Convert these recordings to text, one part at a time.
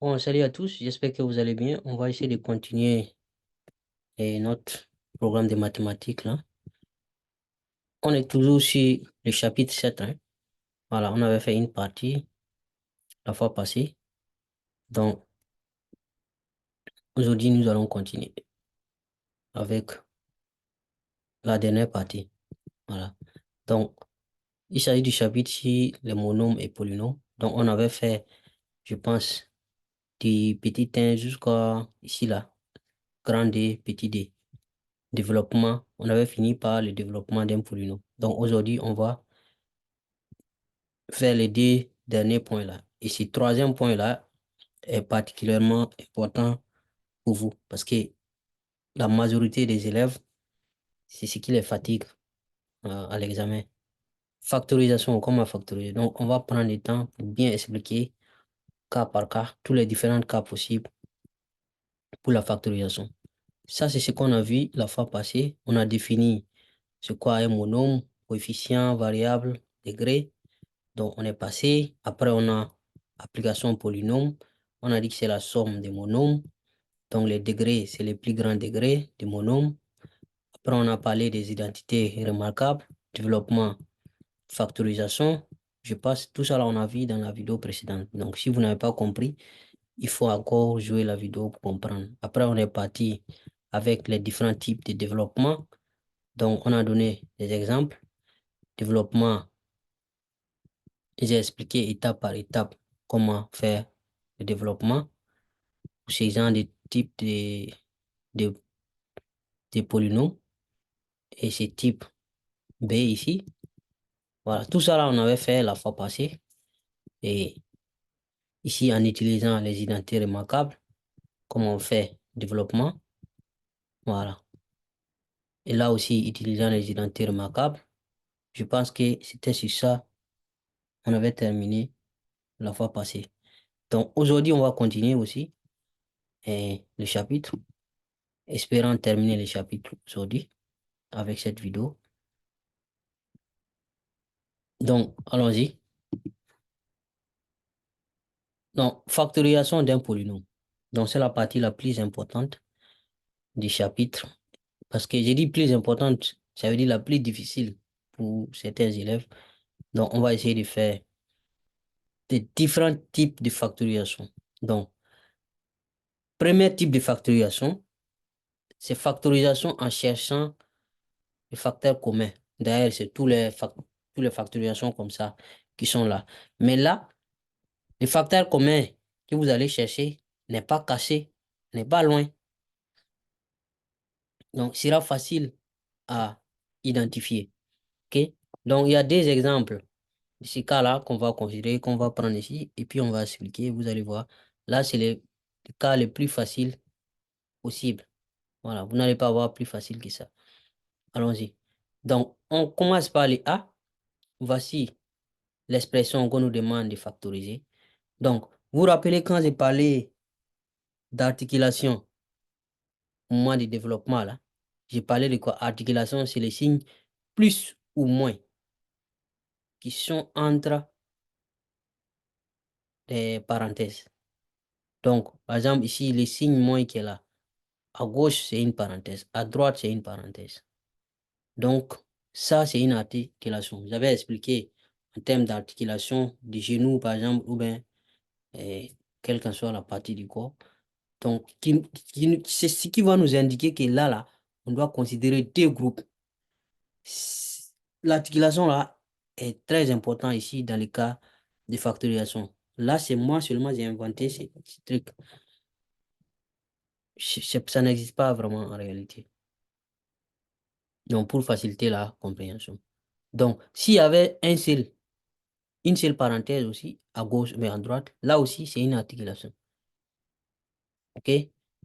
Bon, salut à tous, j'espère que vous allez bien. On va essayer de continuer notre programme de mathématiques là. On est toujours sur le chapitre 7, hein. Voilà, on avait fait une partie la fois passée. Donc, aujourd'hui, nous allons continuer avec la dernière partie. Voilà. Donc, il s'agit du chapitre sur les monômes et polynômes. Donc, on avait fait, je pense, du petit 1 jusqu'à ici là, grand D, petit d. Développement, on avait fini par le développement d'un polynôme. Donc, aujourd'hui, on va faire les deux derniers points là. Et ce troisième point là est particulièrement important pour vous parce que la majorité des élèves, c'est ce qui les fatigue à l'examen. Factorisation, comment factoriser? Donc, on va prendre le temps pour bien expliquer cas par cas, tous les différents cas possibles pour la factorisation. Ça, c'est ce qu'on a vu la fois passée. On a défini ce quoi un monôme, coefficient, variable, degré. Donc, on est passé. Après, on a application polynôme. On a dit que c'est la somme des monômes. Donc, les degrés, c'est les plus grands degrés du monôme. Après, on a parlé des identités remarquables, développement, factorisation. Je passe tout ça là, on a vu dans la vidéo précédente. Donc, si vous n'avez pas compris, il faut encore jouer la vidéo pour comprendre. Après, on est parti avec les différents types de développement. Donc, on a donné des exemples. Développement, j'ai expliqué étape par étape comment faire le développement pour ces gens de types de, de polynômes et ces types B ici. Voilà, tout ça là, on avait fait la fois passée. Et ici, en utilisant les identités remarquables, comme on fait développement. Voilà. Et là aussi, utilisant les identités remarquables, je pense que c'était sur ça on avait terminé la fois passée. Donc aujourd'hui, on va continuer aussi le chapitre, espérant terminer le chapitre aujourd'hui avec cette vidéo. Donc, allons-y. Donc, factorisation d'un polynôme. Donc, c'est la partie la plus importante du chapitre. Parce que j'ai dit plus importante, ça veut dire la plus difficile pour certains élèves. Donc, on va essayer de faire des différents types de factorisation. Donc, premier type de factorisation, c'est factorisation en cherchant les facteurs communs. D'ailleurs, c'est tous les factorisations comme ça qui sont là. Mais là, le facteur commun que vous allez chercher n'est pas caché, n'est pas loin. Donc, il sera facile à identifier. OK? Donc, il y a des exemples de ces cas-là qu'on va considérer, qu'on va prendre ici, et puis on va expliquer. Vous allez voir. Là, c'est les cas les plus faciles possibles. Voilà, vous n'allez pas avoir plus facile que ça. Allons-y. Donc, on commence par les A. Voici l'expression qu'on nous demande de factoriser. Donc, vous vous rappelez quand j'ai parlé d'articulation au moment du développement, là, j'ai parlé de quoi? Articulation, c'est les signes plus ou moins qui sont entre des parenthèses. Donc, par exemple, ici, le signe moins qui est là, à gauche, c'est une parenthèse, à droite, c'est une parenthèse. Donc, ça, c'est une articulation. J'avais expliqué en termes d'articulation du genou, par exemple, ou bien, quelle que soit la partie du corps. Donc, c'est ce qui va nous indiquer que là, on doit considérer deux groupes. L'articulation, là, est très importante ici dans le cas de factorisation. Là, c'est moi seulement, j'ai inventé ce truc. Ça n'existe pas vraiment en réalité. Donc, pour faciliter la compréhension. Donc, s'il y avait une seule parenthèse aussi, à gauche, mais à droite, là aussi, c'est une articulation. OK?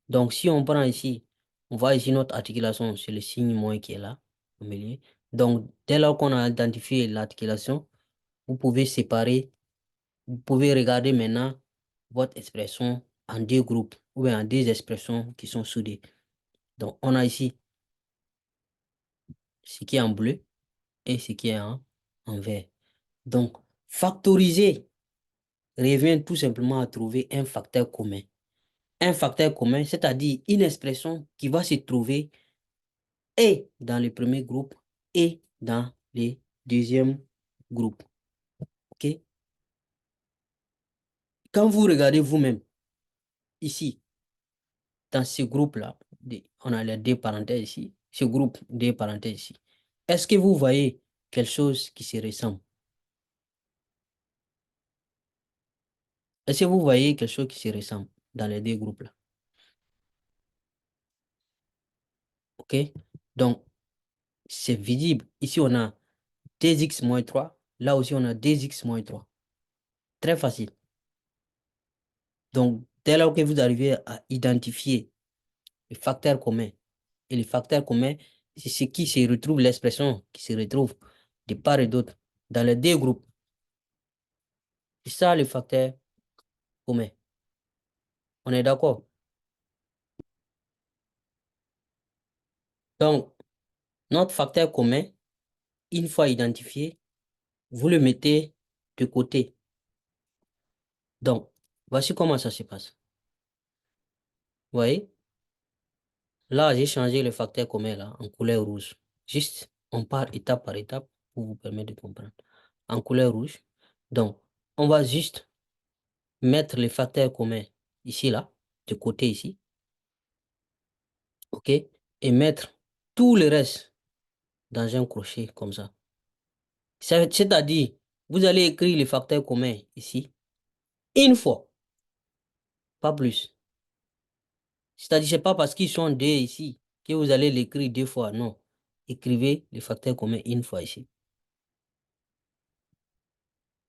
Donc, si on prend ici, on voit ici notre articulation, c'est le signe moins qui est là, au milieu. Donc, dès lors qu'on a identifié l'articulation, vous pouvez séparer, vous pouvez regarder maintenant votre expression en deux groupes, ou bien en deux expressions qui sont soudées. Donc, on a ici ce qui est en bleu et ce qui est en vert. Donc, factoriser revient tout simplement à trouver un facteur commun. Un facteur commun, c'est-à-dire une expression qui va se trouver et dans le premier groupe et dans le deuxième groupe. OK? Quand vous regardez vous-même, ici, dans ce groupe-là, on a les deux parenthèses ici, ce groupe des parenthèses ici. Est-ce que vous voyez quelque chose qui se ressemble? Est-ce que vous voyez quelque chose qui se ressemble dans les deux groupes-là? OK? Donc, c'est visible. Ici, on a 2x moins 3. Là aussi, on a 2x moins 3. Très facile. Donc, dès lors que vous arrivez à identifier les facteurs communs, et les facteurs communs, c'est ce qui se retrouve, l'expression qui se retrouve de part et d'autre dans les deux groupes. C'est ça le facteur commun. On est d'accord? Donc, notre facteur commun, une fois identifié, vous le mettez de côté. Donc, voici comment ça se passe. Vous voyez? Là, j'ai changé le facteur commun là, en couleur rouge. Juste, on part étape par étape pour vous permettre de comprendre. En couleur rouge. Donc, on va juste mettre le facteur commun ici, là, de côté ici. OK? Et mettre tout le reste dans un crochet comme ça. C'est-à-dire, vous allez écrire le facteur commun ici, une fois, pas plus. C'est-à-dire, c'est pas parce qu'ils sont deux ici que vous allez l'écrire deux fois. Non. Écrivez le facteur commun une fois ici.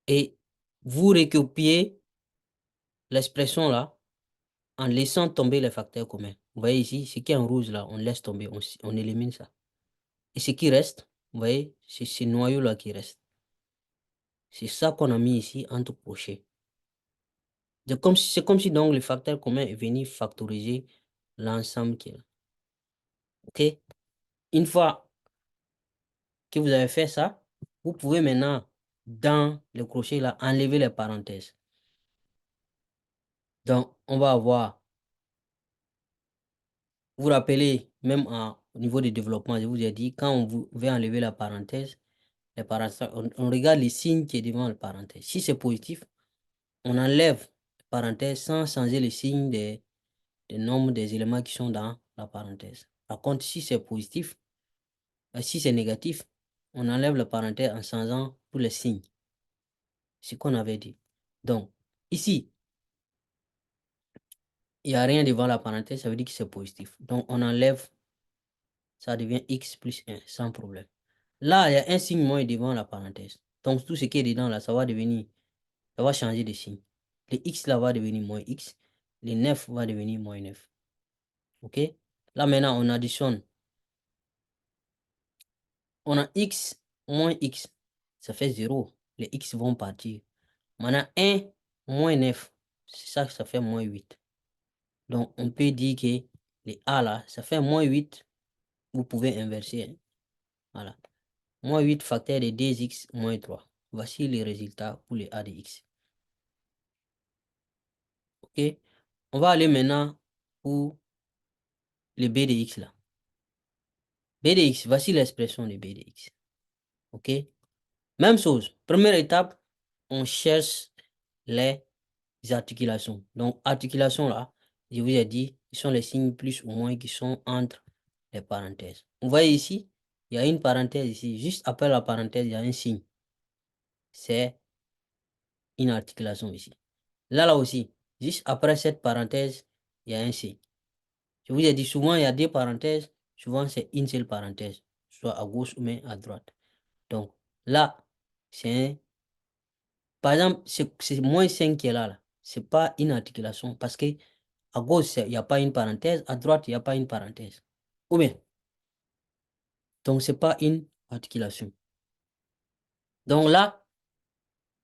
Et vous recopiez l'expression là en laissant tomber les facteurs communs. Vous voyez ici, ce qui est en rouge là, on laisse tomber, on élimine ça. Et ce qui reste, vous voyez, c'est ce noyau là qui reste. C'est ça qu'on a mis ici entre crochets. C'est comme si donc le facteur commun est venu factoriser l'ensemble qui est là. OK? Une fois que vous avez fait ça, vous pouvez maintenant, dans le crochet là, enlever les parenthèses. Donc, on va avoir, vous vous rappelez, même au niveau du développement, je vous ai dit, quand on veut enlever la parenthèse, on regarde les signes qui est devant la parenthèse. Si c'est positif, on enlève la parenthèse sans changer le signe des nombres des éléments qui sont dans la parenthèse. Par contre, si c'est positif, si c'est négatif, on enlève la parenthèse en changeant tous les signes. C'est ce qu'on avait dit. Donc, ici, il n'y a rien devant la parenthèse, ça veut dire que c'est positif. Donc, on enlève, ça devient x plus 1, sans problème. Là, il y a un signe moins devant la parenthèse. Donc, tout ce qui est dedans, là, ça va changer de signe. Le x, là, va devenir moins x. Le 9 va devenir moins 9. OK? Là, maintenant, on additionne. On a x moins x. Ça fait 0. Les x vont partir. Maintenant, 1 moins 9. C'est ça, ça fait moins 8. Donc, on peut dire que les a là, ça fait moins 8. Vous pouvez inverser. Hein. Voilà. Moins 8 facteur de 2x moins 3. Voici les résultats pour les a de x. OK? On va aller maintenant pour les b de x là. B de x, voici l'expression de b de x. OK? Même chose. Première étape, on cherche les articulations. Donc, articulation là, je vous ai dit, ce sont les signes plus ou moins qui sont entre les parenthèses. Vous voyez ici, il y a une parenthèse ici. Juste après la parenthèse, il y a un signe. C'est une articulation ici. Là aussi, juste après cette parenthèse, il y a un signe. Je vous ai dit souvent, il y a deux parenthèses. Souvent, c'est une seule parenthèse, soit à gauche ou même à droite. Donc, là, c'est un. Par exemple, c'est moins 5 qui est là. Ce n'est pas une articulation parce que à gauche, il n'y a pas une parenthèse. À droite, il n'y a pas une parenthèse. Ou bien, donc, ce n'est pas une articulation. Donc là,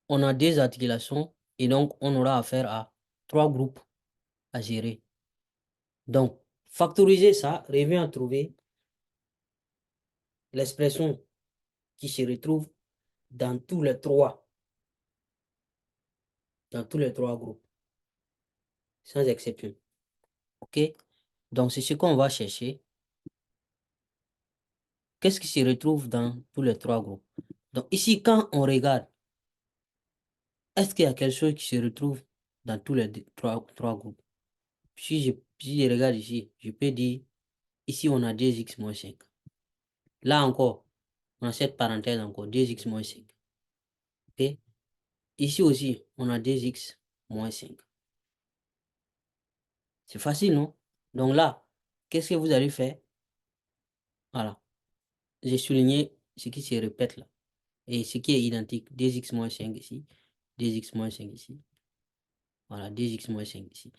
on a deux articulations et donc on aura affaire à trois groupes à gérer. Donc, factoriser ça revient à trouver l'expression qui se retrouve dans tous les trois dans tous les trois groupes, sans exception. OK? Donc, c'est ce qu'on va chercher. Qu'est-ce qui se retrouve dans tous les trois groupes? Donc, ici, quand on regarde, est-ce qu'il y a quelque chose qui se retrouve dans tous les trois groupes? Si je regarde ici, je peux dire, ici, on a 2x moins 5. Là encore, on a cette parenthèse encore, 2x moins 5. OK? Ici aussi, on a 2x moins 5. C'est facile, non? Donc là, qu'est-ce que vous allez faire? Voilà. J'ai souligné ce qui se répète là. Et ce qui est identique, 2x moins 5 ici, 2x moins 5 ici. Voilà, 2x moins 5 ici.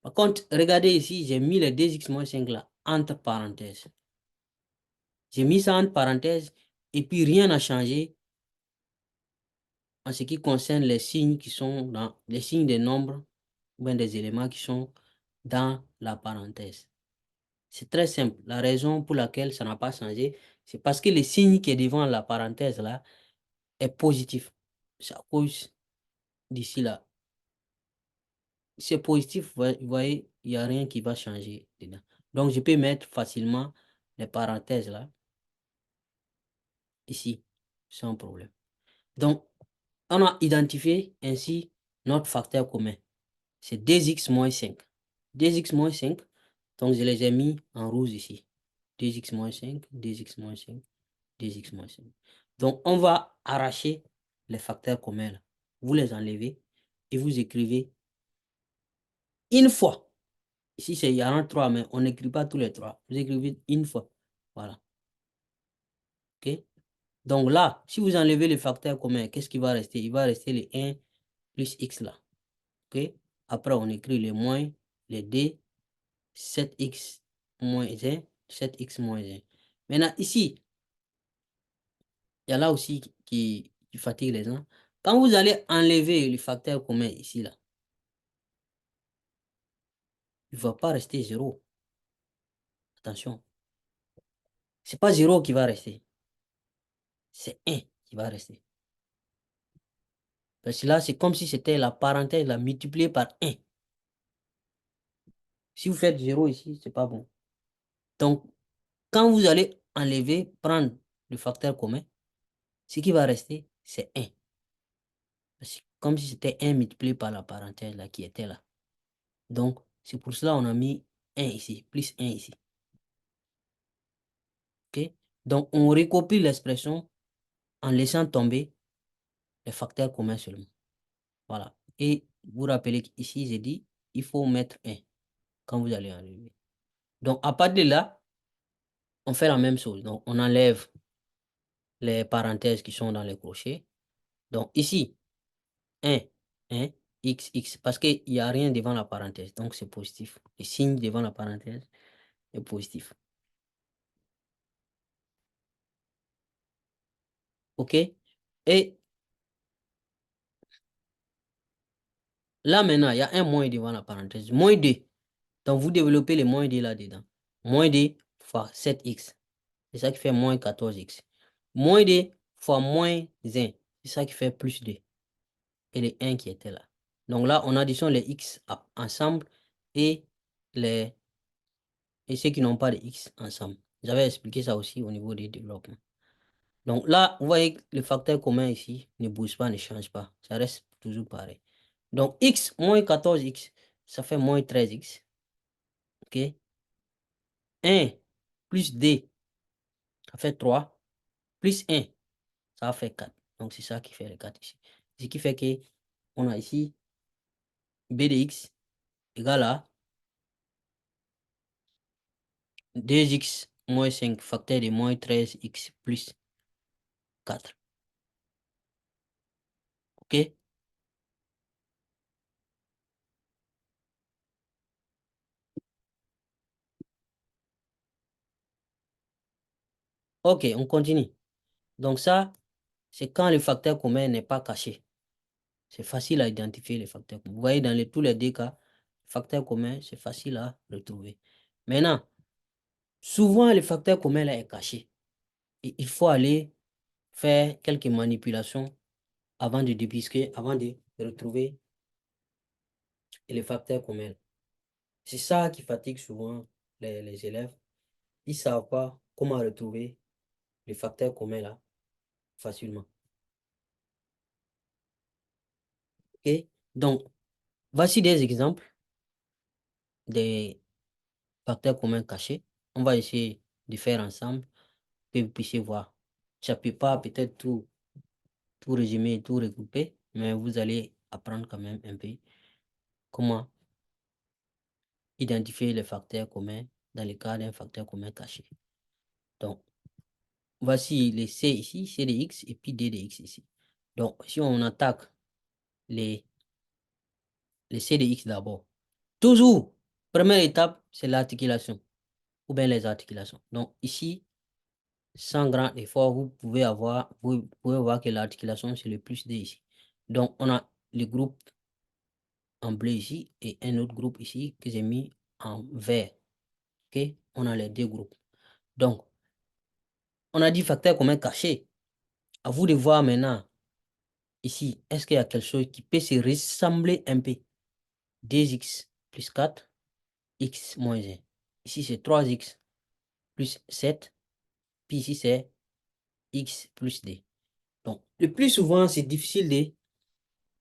Par contre, regardez ici, j'ai mis les 2x moins 5 là, entre parenthèses. J'ai mis ça entre parenthèses et puis rien n'a changé en ce qui concerne les signes qui sont dans les signes des nombres ou bien des éléments qui sont dans la parenthèse. C'est très simple. La raison pour laquelle ça n'a pas changé, c'est parce que le signe qui est devant la parenthèse là est positif. C'est à cause d'ici là. C'est positif, vous voyez, il n'y a rien qui va changer dedans. Donc, je peux mettre facilement les parenthèses là, ici, sans problème. Donc, on a identifié ainsi notre facteur commun. C'est 2x moins 5. 2x moins 5, donc je les ai mis en rouge ici. 2x moins 5, 2x moins 5, 2x moins 5. Donc, on va arracher les facteurs communs là. Vous les enlevez et vous écrivez une fois. Ici, il y en a trois, mais on n'écrit pas tous les trois. Vous écrivez une fois. Voilà. OK? Donc là, si vous enlevez le facteur commun, qu'est-ce qui va rester? Il va rester le 1 plus x là. OK? Après, on écrit le moins, le 2, 7x moins 1, 7x moins 1. Maintenant, ici, il y a là aussi qui fatigue les gens. Quand vous allez enlever le facteur commun ici, là, il ne va pas rester 0. Attention. Ce n'est pas 0 qui va rester. C'est 1 qui va rester. Parce que là, c'est comme si c'était la parenthèse là, multipliée par 1. Si vous faites 0 ici, ce n'est pas bon. Donc, quand vous allez enlever, prendre le facteur commun, ce qui va rester, c'est 1. C'est comme si c'était 1 multiplié par la parenthèse là, qui était là. Donc, c'est pour cela qu'on a mis 1 ici, plus 1 ici. OK? Donc, on recopie l'expression en laissant tomber les facteurs communs seulement. Voilà. Et vous rappelez qu'ici, j'ai dit, il faut mettre 1 quand vous allez enlever. Donc, à partir de là, on fait la même chose. Donc, on enlève les parenthèses qui sont dans les crochets. Donc, ici, 1, 1, x, x, parce qu'il n'y a rien devant la parenthèse. Donc, c'est positif. Le signe devant la parenthèse est positif. OK? Et là, maintenant, il y a un moins devant la parenthèse. Moins 2. Donc, vous développez le moins 2 là-dedans. Moins 2 fois 7x. C'est ça qui fait moins 14x. Moins 2 fois moins 1. C'est ça qui fait plus 2. Et les 1 qui était là. Donc là, on additionne les x ensemble et, les, et ceux qui n'ont pas de x ensemble. J'avais expliqué ça aussi au niveau des développements. Donc là, vous voyez que le facteur commun ici ne bouge pas, ne change pas. Ça reste toujours pareil. Donc x moins 14x, ça fait moins 13x. OK? 1 plus 2, ça fait 3. Plus 1, ça fait 4. Donc c'est ça qui fait le 4 ici. Ce qui fait que on a ici b de x égale à 2x moins 5 facteur de moins 13x plus 4. OK? OK, on continue. Donc ça, c'est quand le facteur commun n'est pas caché. C'est facile à identifier les facteurs communs. Vous voyez, dans tous les deux cas, facteur commun, c'est facile à retrouver. Maintenant, souvent, le facteur commun là est caché. Et il faut aller faire quelques manipulations avant de débusquer, avant de retrouver et les facteurs communs. C'est ça qui fatigue souvent les élèves. Ils ne savent pas comment retrouver les facteurs communs là facilement. OK? Donc, voici des exemples des facteurs communs cachés. On va essayer de faire ensemble que vous puissiez voir. Je ne peux pas peut-être tout résumer, tout regrouper, mais vous allez apprendre quand même un peu comment identifier les facteurs communs dans le cas d'un facteur commun caché. Donc, voici les C ici, C de X et puis D de X ici. Donc, si on attaque les, les C de X d'abord, toujours, première étape, c'est l'articulation ou bien les articulations. Donc, ici, sans grand effort, vous pouvez voir que l'articulation, c'est le plus D ici. Donc, on a le groupe en bleu ici et un autre groupe ici que j'ai mis en vert. OK? On a les deux groupes. Donc, on a dit facteur commun caché. À vous de voir maintenant, ici, est-ce qu'il y a quelque chose qui peut se ressembler un peu? 2x plus 4, x moins 1. Ici, c'est 3x plus 7, puis ici, c'est x plus d. Donc, le plus souvent, c'est difficile de...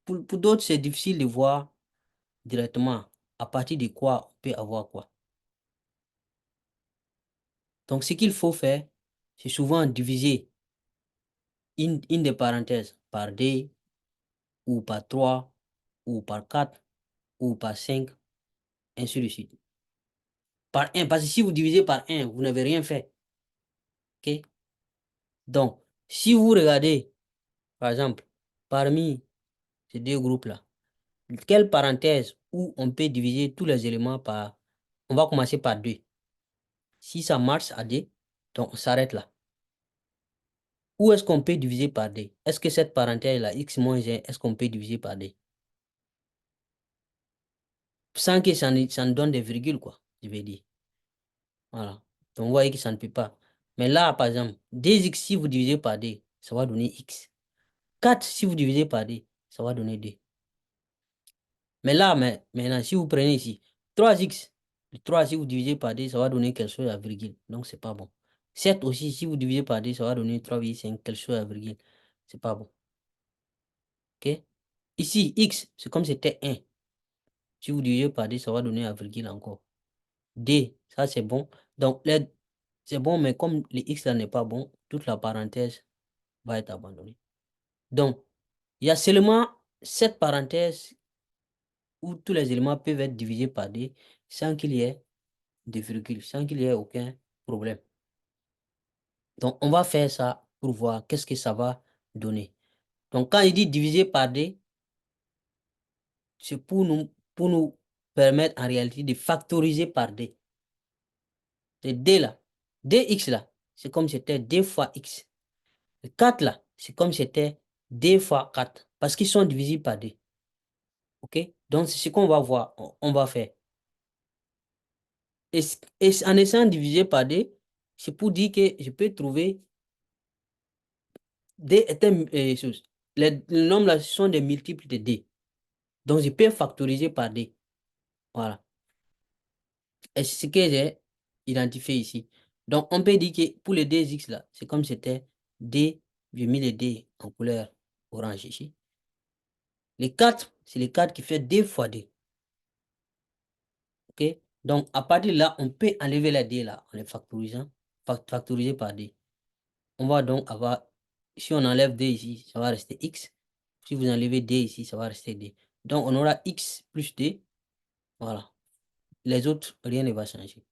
Pour d'autres, c'est difficile de voir directement à partir de quoi on peut avoir quoi. Donc, ce qu'il faut faire, c'est souvent diviser une des parenthèses par d, ou par 3, ou par 4, ou par 5, ainsi de suite. Par 1, parce que si vous divisez par 1, vous n'avez rien fait. OK? Donc, si vous regardez, par exemple, parmi ces deux groupes-là, quelle parenthèse où on peut diviser tous les éléments par... On va commencer par 2. Si ça marche à 2, donc on s'arrête là. Où est-ce qu'on peut diviser par 2? Est-ce que cette parenthèse-là, x moins 1, est-ce qu'on peut diviser par 2? Sans que ça ne donne des virgules, quoi, je vais dire. Voilà. Donc, vous voyez que ça ne peut pas. Mais là, par exemple, 2x, si vous divisez par 2, ça va donner x. 4, si vous divisez par 2, ça va donner 2. Mais là, maintenant, si vous prenez ici 3x, le 3, si vous divisez par 2, ça va donner quelque chose à virgule. Donc, c'est pas bon. 7 aussi, si vous divisez par 2, ça va donner 3,5, quelque chose à virgule. C'est pas bon. OK? Ici, x, c'est comme si c'était 1. Si vous divisez par 2, ça va donner à virgule encore. D, ça c'est bon. Donc, c'est bon, mais comme le x là n'est pas bon, toute la parenthèse va être abandonnée. Donc, il y a seulement cette parenthèse où tous les éléments peuvent être divisés par D sans qu'il y ait de virgule, sans qu'il y ait aucun problème. Donc, on va faire ça pour voir qu'est-ce que ça va donner. Donc, quand il dit diviser par D, c'est pour nous permettre en réalité de factoriser par D. C'est D là. Dx là, c'est comme si c'était D fois X. Le 4 là, c'est comme si c'était D fois 4. Parce qu'ils sont divisibles par D. OK? Donc, c'est ce qu'on va voir. On va faire. Et en essayant de diviser par D, c'est pour dire que je peux trouver D est chose. Les nombres là ce sont des multiples de D. Donc, je peux factoriser par D. Voilà. Et c'est ce que j'ai identifié ici. Donc, on peut dire que pour les Dx là, c'est comme si c'était D, j'ai mis les D en couleur orange ici. Les 4, c'est les 4 qui fait D fois D. OK? Donc, à partir de là, on peut enlever la D là, en les factorisant, factoriser par D. On va donc avoir, si on enlève D ici, ça va rester X. Si vous enlevez D ici, ça va rester D. Donc, on aura X plus D. Voilà. Les autres, rien ne va changer.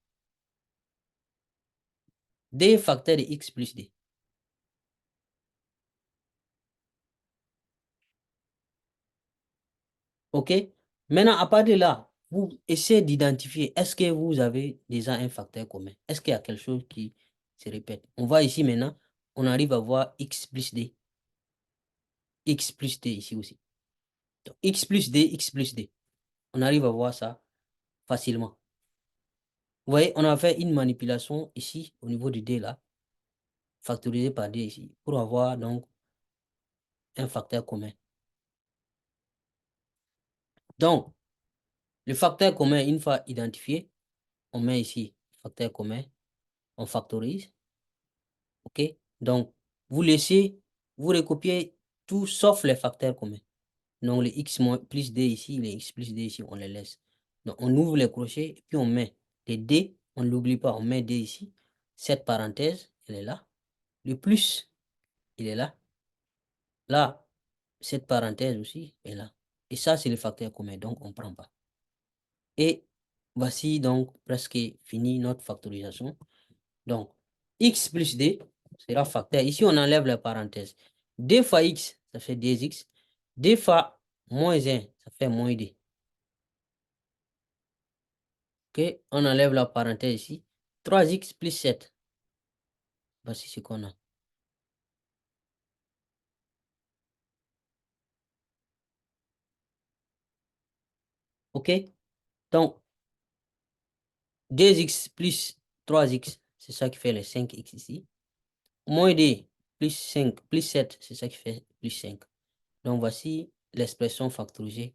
D facteur de X plus D. OK? Maintenant, à partir de là, vous essayez d'identifier, est-ce que vous avez déjà un facteur commun? Est-ce qu'il y a quelque chose qui se répète? On voit ici maintenant, on arrive à voir X plus D. X plus D ici aussi. Donc, X plus D, X plus D. On arrive à voir ça facilement. Vous voyez, on a fait une manipulation ici, au niveau du D là, factorisé par D ici, pour avoir donc un facteur commun. Donc, Le facteur commun, une fois identifié, on met ici facteur commun, on factorise. OK? Donc, vous laissez, vous recopiez tout sauf les facteurs communs. Donc, les x plus d ici, les x plus d ici, on les laisse. Donc, on ouvre les crochets, et puis on met les d, on ne l'oublie pas, on met d ici. Cette parenthèse, elle est là. Le plus, il est là. Là, cette parenthèse aussi est là. Et ça, c'est le facteur commun, donc on ne prend pas. Et voici donc presque fini notre factorisation. Donc, x plus d sera facteur. Ici, on enlève les parenthèses. D fois x, ça fait 2x. D fois moins 1, ça fait moins d. OK? On enlève la parenthèse ici. 3x plus 7. Voici ce qu'on a. OK? Donc, 2x plus 3x, c'est ça qui fait les 5x ici. Moins d plus 5 plus 7, c'est ça qui fait plus 5. Donc, voici l'expression factorisée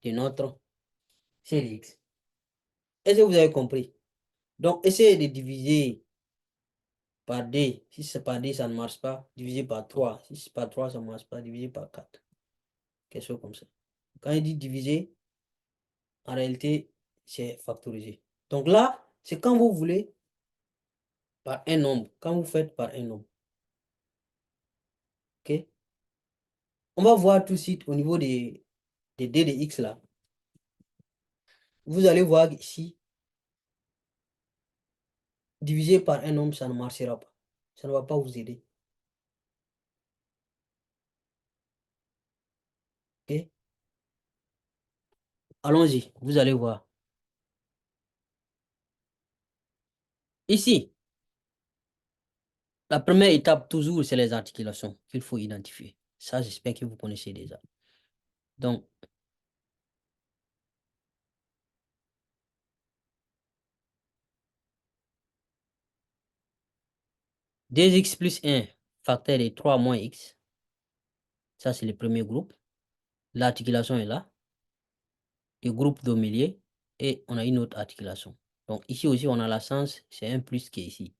de notre série x. Est-ce que vous avez compris? Donc, essayez de diviser par d. Si c'est par d, ça ne marche pas. Diviser par 3. Si c'est par 3, ça ne marche pas. Diviser par 4. Quelque chose comme ça. Quand il dit diviser, en réalité, c'est factoriser. Donc là, c'est quand vous voulez par un nombre. Quand vous faites par un nombre. OK? On va voir tout de suite au niveau des d de x là. Vous allez voir ici, diviser par un nombre, ça ne marchera pas. Ça ne va pas vous aider. OK? Allons-y, vous allez voir. Ici, la première étape, toujours, c'est les articulations qu'il faut identifier. Ça, j'espère que vous connaissez déjà. Donc, 2x plus 1, facteur de 3 moins x. Ça, c'est le premier groupe. L'articulation est là. Le groupe au milieu. Et on a une autre articulation. Donc, ici aussi, on a la sens, c'est un plus qui est ici.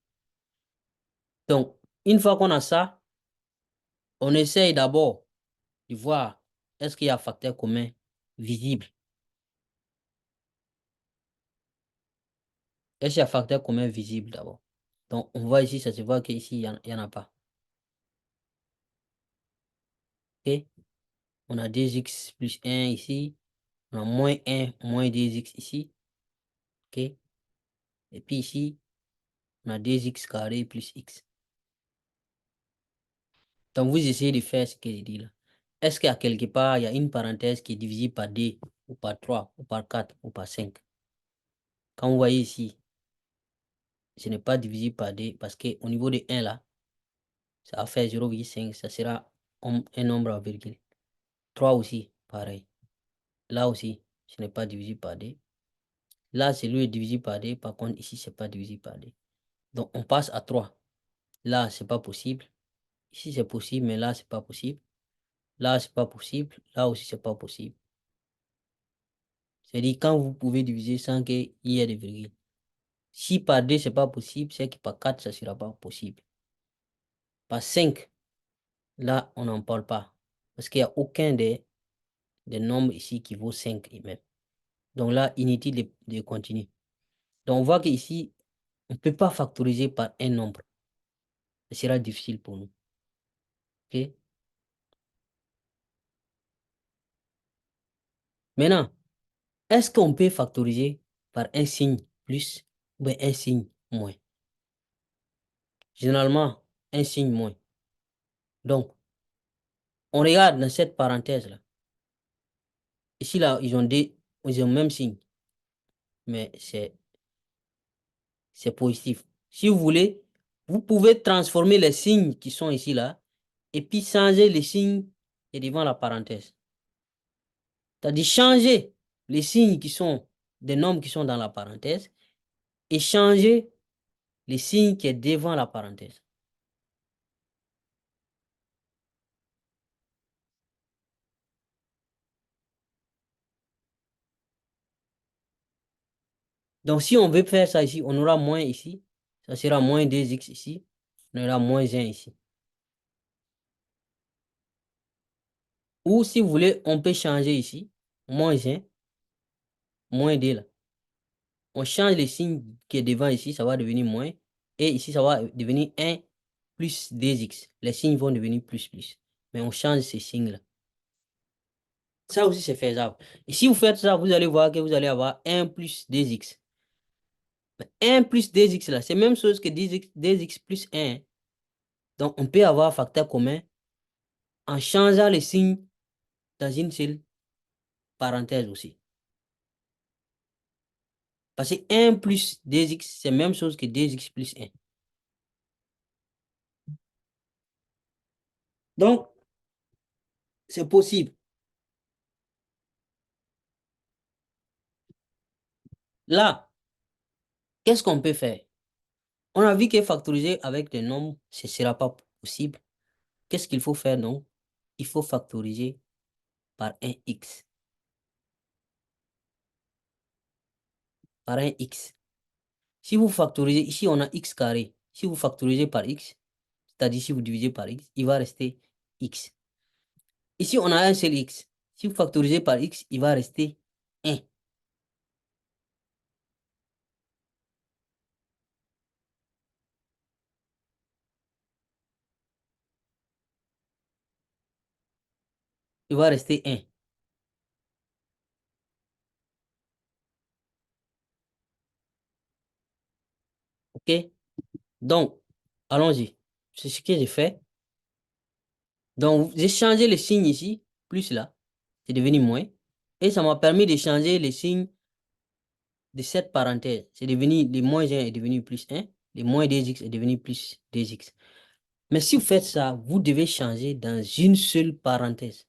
Donc, une fois qu'on a ça, on essaye d'abord de voir est-ce qu'il y a un facteur commun visible. Est-ce qu'il y a un facteur commun visible d'abord? Donc, on voit ici, ça se voit qu'ici, il n'y en a pas. OK? On a 2x plus 1 ici. On a moins 1, moins 2x ici. OK? Et puis ici, on a 2x carré plus x. Donc, vous essayez de faire ce que je dis là. Est-ce qu'à quelque part, il y a une parenthèse qui est divisible par 2, ou par 3, ou par 4, ou par 5? Quand vous voyez ici, ce n'est pas divisible par 2 parce qu'au niveau de 1 là, ça va faire 0,5. Ça sera un nombre à virgule. 3 aussi, pareil. Là aussi, ce n'est pas divisible par 2. Là, c'est lui est divisible par 2. Par contre, ici, ce n'est pas divisible par 2. Donc, on passe à 3. Là, ce n'est pas possible. Ici, c'est possible, mais là, ce n'est pas possible. Là, ce n'est pas possible. Là aussi, ce n'est pas possible. C'est-à-dire, quand vous pouvez diviser sans qu'il y ait de virgule. Si par 2, ce n'est pas possible, c'est que par 4, ça ne sera pas possible. Par 5, là, on n'en parle pas. Parce qu'il n'y a aucun des nombres ici qui vaut 5 et même. Donc là, inutile de continuer. Donc, on voit qu'ici, on ne peut pas factoriser par un nombre. Ce sera difficile pour nous. OK? Maintenant, est-ce qu'on peut factoriser par un signe plus ou bien un signe moins? Généralement, un signe moins. Donc, on regarde dans cette parenthèse-là. Ici, là, ils ont le même signe, mais c'est positif. Si vous voulez, vous pouvez transformer les signes qui sont ici, là, et puis changer les signes qui est devant la parenthèse. C'est-à-dire changer les signes qui sont des nombres qui sont dans la parenthèse et changer les signes qui est devant la parenthèse. Donc, si on veut faire ça ici, on aura moins ici. Ça sera moins 2x ici. On aura moins 1 ici. Ou si vous voulez, on peut changer ici. Moins 1, moins 2 là. On change le signe qui est devant ici, ça va devenir moins. Et ici, ça va devenir 1 plus 2x. Les signes vont devenir plus, plus. Mais on change ces signes-là. Ça aussi, c'est faisable. Et si vous faites ça, vous allez voir que vous allez avoir 1 plus 2x. 1 plus 2x là, c'est la même chose que 2x plus 1. Donc, on peut avoir un facteur commun en changeant les signes dans une seule parenthèse aussi. Parce que 1 plus 2x, c'est la même chose que 2x plus 1. Donc, c'est possible. Là, qu'est-ce qu'on peut faire? On a vu que factoriser avec des nombres, ce ne sera pas possible. Qu'est-ce qu'il faut faire, non? Il faut factoriser par un x. Par un x. Si vous factorisez, ici on a x carré. Si vous factorisez par x, c'est-à-dire si vous divisez par x, il va rester x. Ici on a un seul x. Si vous factorisez par x, il va rester 1. Il va rester 1. OK? Donc, allons-y. C'est ce que j'ai fait. Donc, j'ai changé le signe ici, plus là. C'est devenu moins. Et ça m'a permis de changer les signes de cette parenthèse. C'est devenu, les moins 1 est devenu plus 1. Les moins 2x est devenu plus 2x. Mais si vous faites ça, vous devez changer dans une seule parenthèse.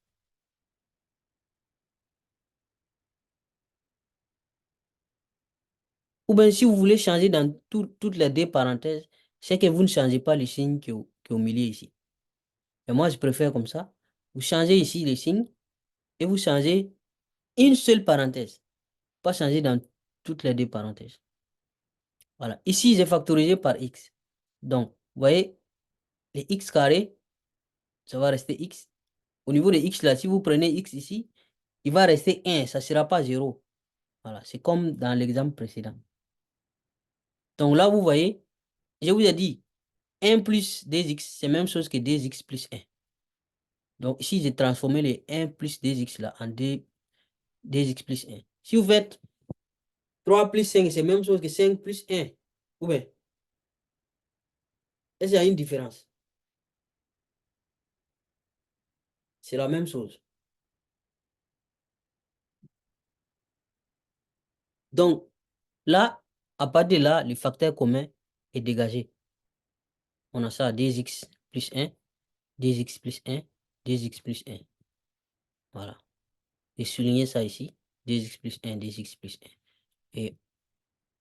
Ou bien si vous voulez changer dans toutes les deux parenthèses, c'est que vous ne changez pas le signe qui est au milieu ici. Et moi, je préfère comme ça. Vous changez ici les signes et vous changez une seule parenthèse. Pas changer dans toutes les deux parenthèses. Voilà. Ici, j'ai factorisé par x. Donc, vous voyez, les x carré, ça va rester x. Au niveau de x là, si vous prenez x ici, il va rester 1, ça ne sera pas 0. Voilà, c'est comme dans l'exemple précédent. Donc là, vous voyez, je vous ai dit, 1 plus 2x, c'est la même chose que 2x plus 1. Donc ici, j'ai transformé les 1 plus 2x là en 2x plus 1. Si vous faites 3 plus 5, c'est la même chose que 5 plus 1. Ou bien, est-ce qu'il y a une différence? C'est la même chose. Donc là, à partir de là, le facteur commun est dégagé. On a ça 2x plus 1, 2x plus 1, 2x plus 1. Voilà. J'ai souligné ça ici. 2x plus 1, 2x plus 1. Et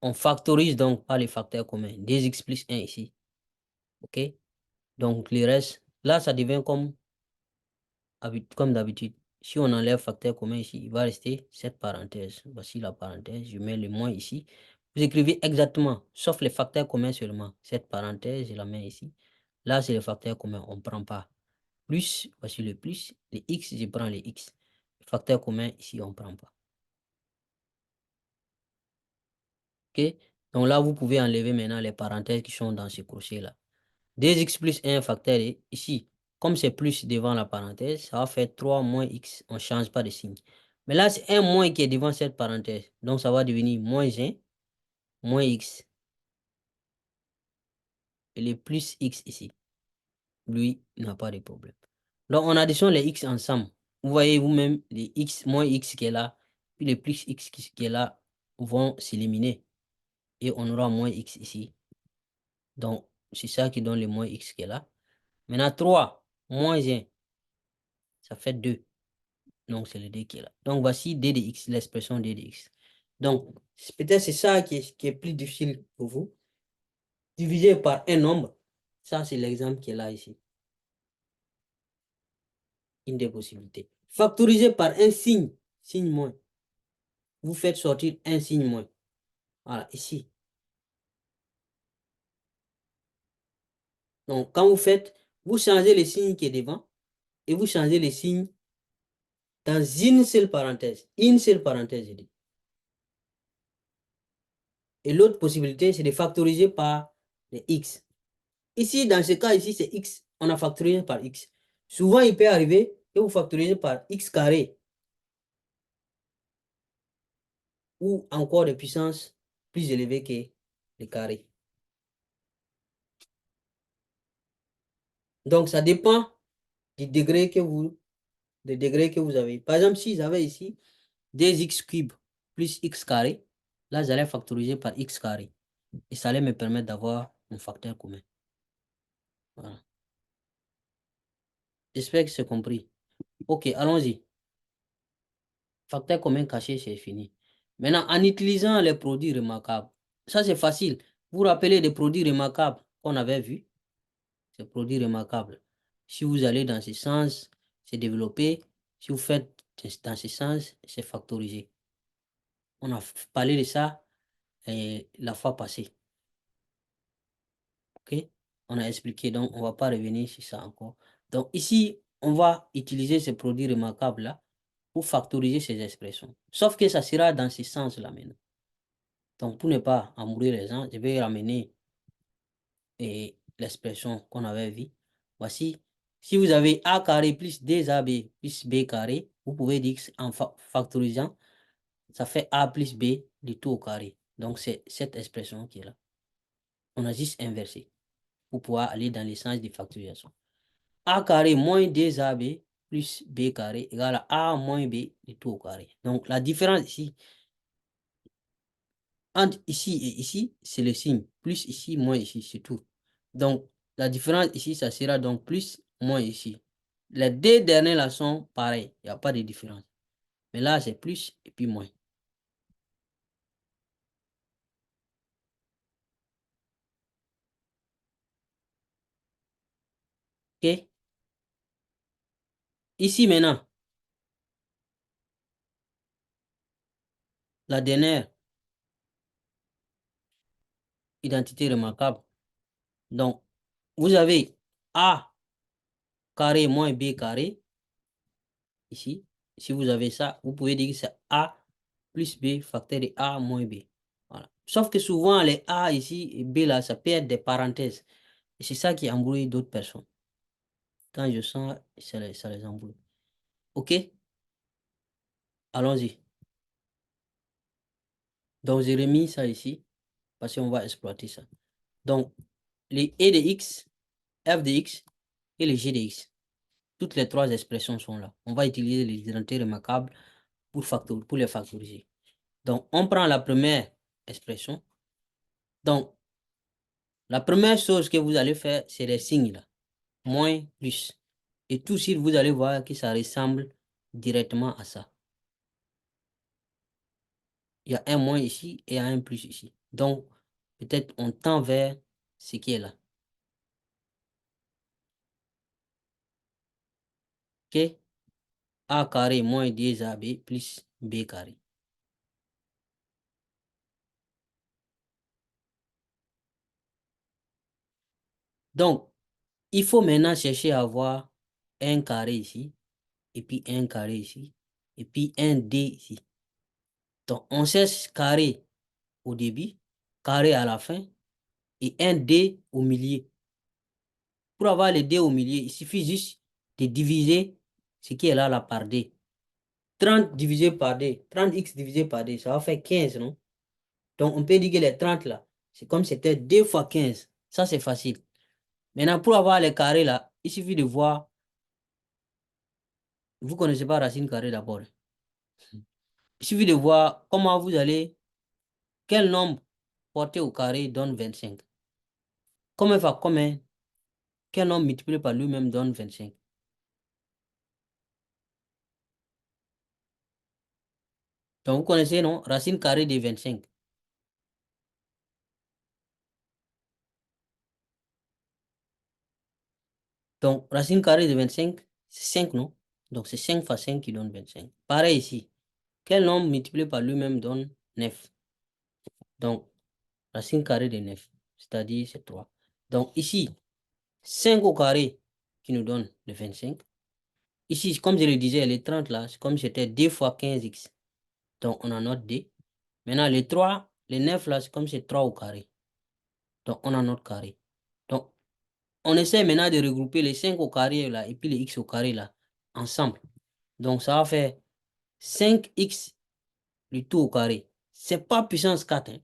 on factorise donc par les facteurs communs. 2x plus 1 ici. OK? Donc, le reste, là, ça devient comme d'habitude. Si on enlève facteur commun ici, il va rester cette parenthèse. Voici la parenthèse. Je mets le moins ici. Vous écrivez exactement, sauf les facteurs communs seulement. Cette parenthèse, je la mets ici. Là, c'est le facteur commun. On ne prend pas. Plus, voici le plus. Les x, je prends les x. Le facteur commun, ici, on ne prend pas. OK? Donc là, vous pouvez enlever maintenant les parenthèses qui sont dans ce crochet-là. 2x plus 1 facteur ici. Comme c'est plus devant la parenthèse, ça va faire 3 moins x. On ne change pas de signe. Mais là, c'est un moins qui est devant cette parenthèse. Donc, ça va devenir moins 1, moins x. Et le plus x ici. Lui, n'a pas de problème. Donc, on additionne les x ensemble. Vous voyez vous-même, les x moins x qui est là, puis les plus x qui est là vont s'éliminer. Et on aura moins x ici. Donc, c'est ça qui donne le moins x qui est là. Maintenant, 3 moins 1, ça fait 2. Donc, c'est le d qui est là. Donc, voici d de x, l'expression d de x. Donc, peut-être c'est ça qui est plus difficile pour vous. Diviser par un nombre, ça, c'est l'exemple qui est là ici. Une des possibilités. Factoriser par un signe, signe moins. Vous faites sortir un signe moins. Voilà, ici. Donc, quand vous faites, vous changez les signes qui est devant et vous changez les signes dans une seule parenthèse. Une seule parenthèse, je dis. Et l'autre possibilité, c'est de factoriser par les x. Ici, dans ce cas ici, c'est x. On a factorisé par x. Souvent, il peut arriver que vous factorisez par x carré ou encore de puissance plus élevée que le carré. Donc, ça dépend du degré que vous avez. Par exemple, si j'avais ici 2x cube plus x carré, là, j'allais factoriser par x carré. Et ça allait me permettre d'avoir un facteur commun. Voilà. J'espère que c'est compris. OK, allons-y. Facteur commun caché, c'est fini. Maintenant, en utilisant les produits remarquables, ça c'est facile. Vous vous rappelez des produits remarquables qu'on avait vus? Ces produits remarquables. Si vous allez dans ce sens, c'est développé. Si vous faites dans ce sens, c'est factorisé. On a parlé de ça la fois passée. OK? On a expliqué, donc on ne va pas revenir sur ça encore. Donc ici, on va utiliser ces produits remarquables-là pour factoriser ces expressions. Sauf que ça sera dans ce sens-là maintenant. Donc, pour ne pas embrouiller les gens, je vais ramener l'expression qu'on avait vue. Voici, si vous avez a carré plus 2ab plus b carré, vous pouvez dire en factorisant, ça fait a plus b du tout au carré. Donc, c'est cette expression qui est là. On a juste inversé pour pouvoir aller dans le sens de factorisation. A carré moins 2ab plus b carré égale à a moins b du tout au carré. Donc, la différence ici, entre ici et ici, c'est le signe. Plus ici, moins ici, c'est tout. Donc, la différence ici, ça sera donc plus, moins ici. Les deux derniers là sont pareils. Il n'y a pas de différence. Mais là, c'est plus et puis moins. OK? Ici maintenant, la dernière identité remarquable. Donc, vous avez A carré moins B carré. Ici, si vous avez ça, vous pouvez dire que c'est A plus B facteur de A moins B. Voilà. Sauf que souvent, les A ici et B là, ça peut être des parenthèses. Et c'est ça qui embrouille d'autres personnes. Quand je sens, ça les embrouille. OK? Allons-y. Donc, j'ai remis ça ici parce qu'on va exploiter ça. Donc, les E de X, F de X et les G de X. Toutes les trois expressions sont là. On va utiliser les identités remarquables pour les factoriser. Donc, on prend la première expression. Donc, la première chose que vous allez faire, c'est les signes là. Moins, plus. Et tout de suite, vous allez voir que ça ressemble directement à ça. Il y a un moins ici et un plus ici. Donc, peut-être on tend vers ce qui est là. OK? A carré moins 2ab plus b carré. Donc, il faut maintenant chercher à avoir un carré ici, et puis un carré ici, et puis un d ici. Donc, on cherche carré au début, carré à la fin, et un d au milieu. Pour avoir le d au milieu, il suffit juste de diviser ce qui est là par d. 30 divisé par d, 30x divisé par d, ça va faire 15, non? Donc, on peut dire que les 30 là, c'est comme si c'était 2 fois 15. Ça, c'est facile. Maintenant, pour avoir les carrés là, il suffit de voir. Vous ne connaissez pas racine carrée d'abord. Il suffit de voir comment vous allez, quel nombre porté au carré donne 25. Combien, quel nombre multiplié par lui-même donne 25. Donc, vous connaissez, non? Racine carrée de 25. Donc, racine carrée de 25, c'est 5, non? Donc, c'est 5 fois 5 qui donne 25. Pareil ici. Quel nombre multiplié par lui-même donne 9? Donc, racine carrée de 9, c'est-à-dire c'est 3. Donc, ici, 5 au carré qui nous donne le 25. Ici, comme je le disais, les 30 là, c'est comme si c'était 2 fois 15x. Donc, on en note D. Maintenant, les 3, les 9 là, c'est comme si c'est 3 au carré. Donc, on en note carré. Donc, on essaie maintenant de regrouper les 5 au carré là et puis les x au carré là ensemble. Donc, ça va faire 5x le tout au carré. C'est pas puissance 4, hein.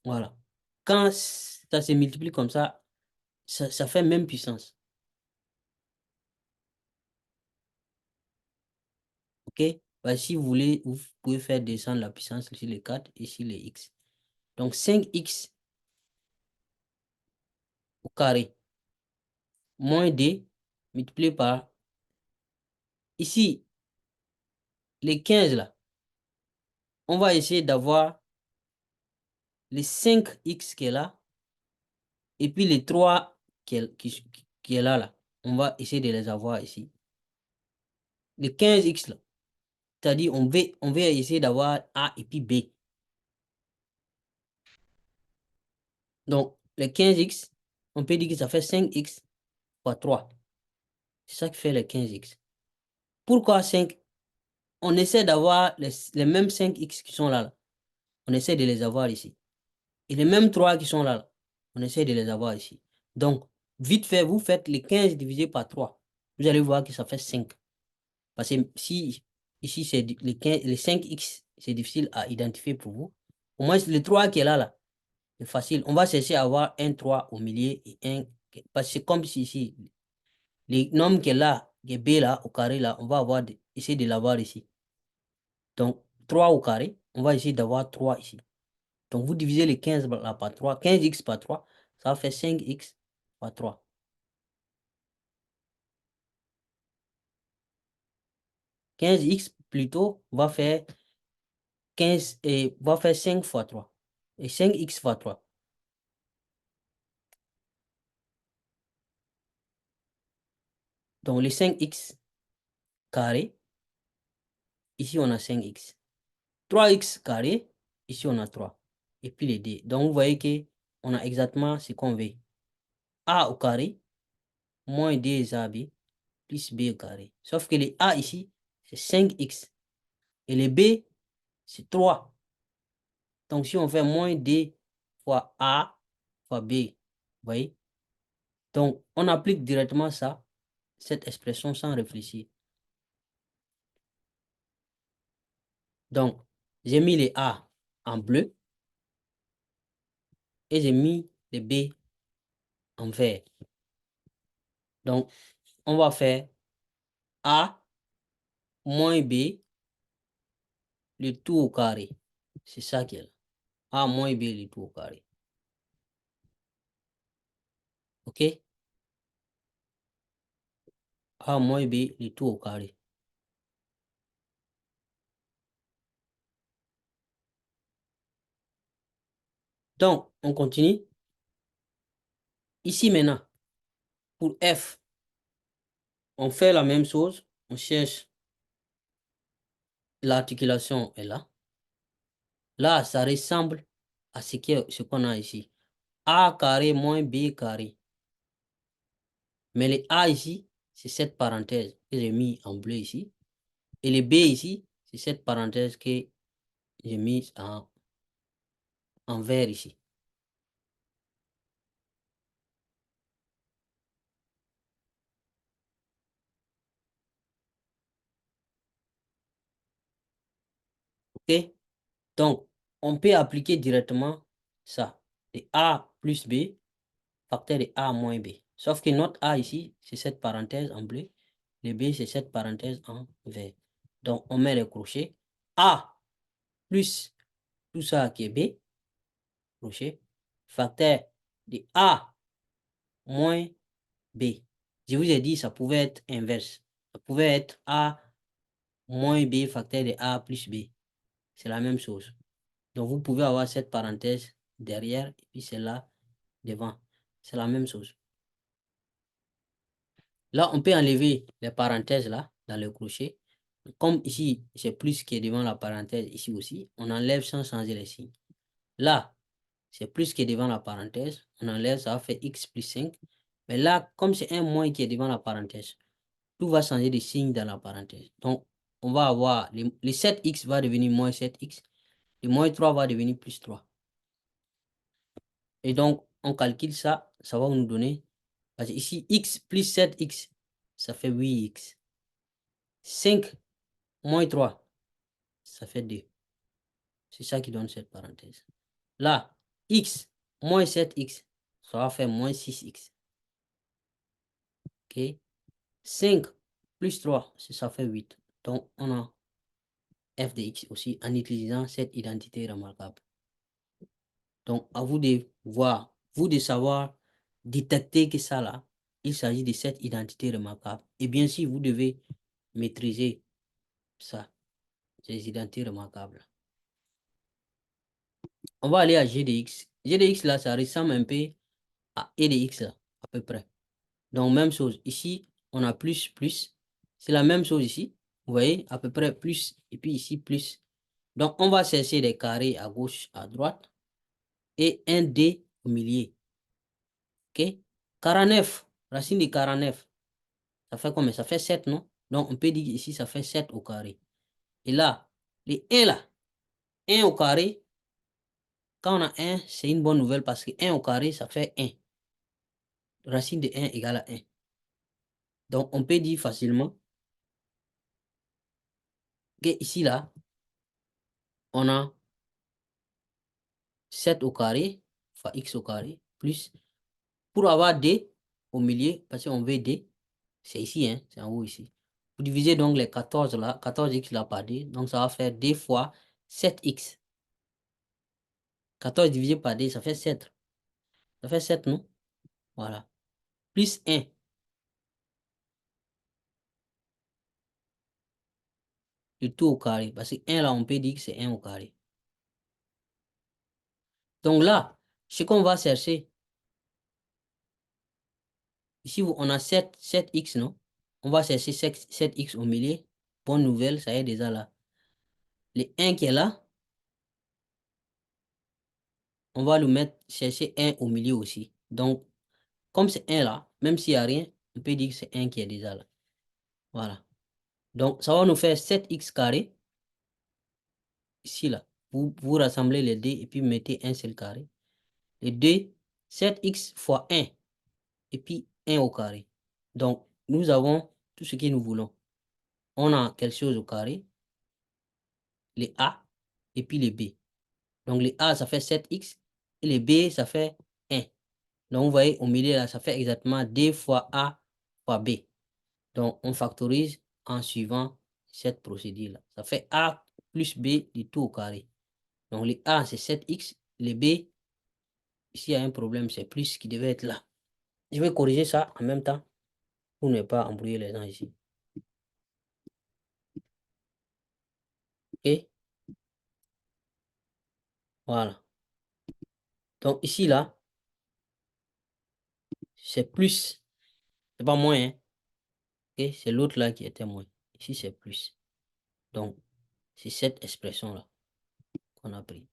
Voilà. Quand ça se multiplie comme ça fait même puissance. OK? Bah, si vous voulez, vous pouvez faire descendre la puissance sur les 4 et sur les x. Donc, 5x au carré moins d multiplié par, ici, les 15 là, on va essayer d'avoir les 5x qui est là et puis les 3 qui est là. On va essayer de les avoir ici. Les 15x là, c'est-à-dire on veut essayer d'avoir A et puis B. Donc, les 15x, on peut dire que ça fait 5x fois 3. C'est ça qui fait les 15x. Pourquoi 5? On essaie d'avoir les mêmes 5x qui sont là. On essaie de les avoir ici. Et les mêmes 3 qui sont là. On essaie de les avoir ici. Donc, vite fait, vous faites les 15 divisé par 3. Vous allez voir que ça fait 5. Parce que si ici, c'est les 5x, c'est difficile à identifier pour vous. Au moins, le 3 qui est là, c'est facile. On va chercher à avoir un 3 au milieu et un. Parce que c'est comme si ici, les nombres qui est là, qui est B là, au carré là, on va essayer de l'avoir ici. Donc, 3 au carré, on va essayer d'avoir 3 ici. Donc, vous divisez les 15 là par 3, 15x par 3, ça va faire 5x par 3. 15x plutôt va faire 15 et va faire 5 fois 3. Et 5x fois 3. Donc, les 5x carré, ici on a 5x. 3x carré, ici on a 3. Et puis les d. Donc, vous voyez que on a exactement ce qu'on veut. A au carré, moins 2ab, plus b au carré. Sauf que les a ici, c'est 5x. Et les b, c'est 3. Donc, si on fait moins d fois a fois b, vous voyez? Donc, on applique directement ça, cette expression sans réfléchir. Donc, j'ai mis les a en bleu et j'ai mis les b en vert. Donc, on va faire a moins b, le tout au carré. C'est ça qui est là. A moins b, le tout au carré. OK? A moins b, le tout au carré. Donc, on continue. Ici maintenant, pour f, on fait la même chose. On cherche l'articulation est là. Là, ça ressemble à ce qu'on a ici. A carré moins B carré. Mais les A ici, c'est cette parenthèse que j'ai mis en bleu ici. Et les B ici, c'est cette parenthèse que j'ai mis en vert ici. OK? Donc, on peut appliquer directement ça. Les A plus B, facteur de A moins B. Sauf que notre A ici, c'est cette parenthèse en bleu. Les B, c'est cette parenthèse en vert. Donc, on met les crochets. A plus tout ça qui est B, crochet, facteur de A moins B. Je vous ai dit, ça pouvait être inverse. Ça pouvait être A moins B facteur de A plus B. C'est la même chose. Donc, vous pouvez avoir cette parenthèse derrière et puis celle-là devant. C'est la même chose. Là, on peut enlever les parenthèses là, dans le crochet. Comme ici, c'est plus qui est devant la parenthèse, ici aussi, on enlève sans changer les signes. Là, c'est plus qui est devant la parenthèse, on enlève, ça va faire x plus 5. Mais là, comme c'est un moins qui est devant la parenthèse, tout va changer de signe dans la parenthèse. Donc, on va avoir, les 7x va devenir moins 7x, et moins 3 va devenir plus 3. Et donc, on calcule ça, ça va nous donner, parce que ici, x plus 7x, ça fait 8x. 5 moins 3, ça fait 2. C'est ça qui donne cette parenthèse. Là, x moins 7x, ça va faire moins 6x. OK? 5 plus 3, ça fait 8. Donc, on a f de x aussi en utilisant cette identité remarquable. Donc, à vous de voir, vous de savoir détecter que ça là, il s'agit de cette identité remarquable. Et bien sûr, vous devez maîtriser ça, ces identités remarquables. On va aller à g de x. G de x là, ça ressemble un peu à e de x là, à peu près. Donc, même chose. Ici, on a plus, plus. C'est la même chose ici. Vous voyez, à peu près plus. Et puis ici, plus. Donc, on va chercher des carrés à gauche, à droite. Et un D au milieu. OK? 49. Racine de 49. Ça fait combien? Ça fait 7, non? Donc, on peut dire ici, ça fait 7 au carré. Et là, les 1 là, 1 au carré, quand on a 1, c'est une bonne nouvelle parce que 1 au carré, ça fait 1. Racine de 1 égale à 1. Donc, on peut dire facilement que ici, là, on a 7 au carré fois x au carré plus, pour avoir d au milieu, parce qu'on veut d, c'est ici, hein, c'est en haut ici. Vous divisez donc les 14 là, 14x là par d, donc ça va faire d fois 7x. 14 divisé par d, ça fait 7. Ça fait 7, non? Voilà. Plus 1. Le tout au carré. Parce que 1 là, on peut dire que c'est 1 au carré. Donc là, ce qu'on va chercher, ici, on a 7x, non? On va chercher 7x au milieu. Bonne nouvelle, ça y est déjà là. Le 1 qui est là, on va le mettre, chercher 1 au milieu aussi. Donc, comme c'est 1 là, même s'il n'y a rien, on peut dire que c'est 1 qui est déjà là. Voilà. Donc, ça va nous faire 7x carré. Ici, là. Vous rassemblez les deux et puis mettez un seul carré. Les deux, 7x fois 1. Et puis 1 au carré. Donc, nous avons tout ce que nous voulons. On a quelque chose au carré, les A et puis les B. Donc, les A, ça fait 7x et les B, ça fait 1. Donc, vous voyez, au milieu, là, ça fait exactement 2 fois A fois B. Donc, on factorise en suivant cette procédure-là. Ça fait A plus B du tout au carré. Donc, les A, c'est 7x. Les B, s'il y a un problème, c'est plus qui devait être là. Je vais corriger ça en même temps pour ne pas embrouiller les gens ici. OK? Voilà. Donc, ici, là, c'est plus. C'est pas moins, hein. OK? C'est l'autre là qui était moins. Ici, c'est plus. Donc, c'est cette expression-là qu'on a pris.